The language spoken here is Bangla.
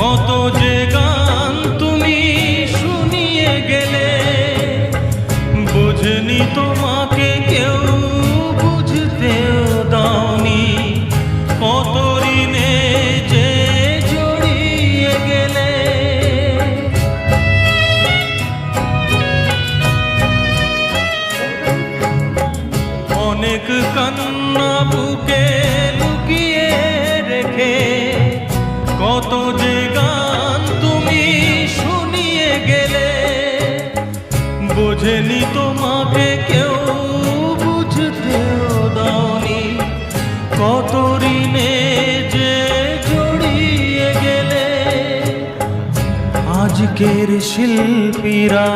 কত যে গান তুমি শুনিয়ে গেলে, বুঝনি তোমাকে কেউ বুঝতেও দাওনি। কত ঋণে যে জড়িয়ে গেলে, অনেক কান্না বুকে লুকিয়ে রেখে, কত যে গান তুমি শুনিয়ে গেলে, বোঝেনি তোমাকে কেউ বুঝতেও দাওনি। কত ঋণে যে জড়িয়ে গেলে, আজকের শিল্পীরা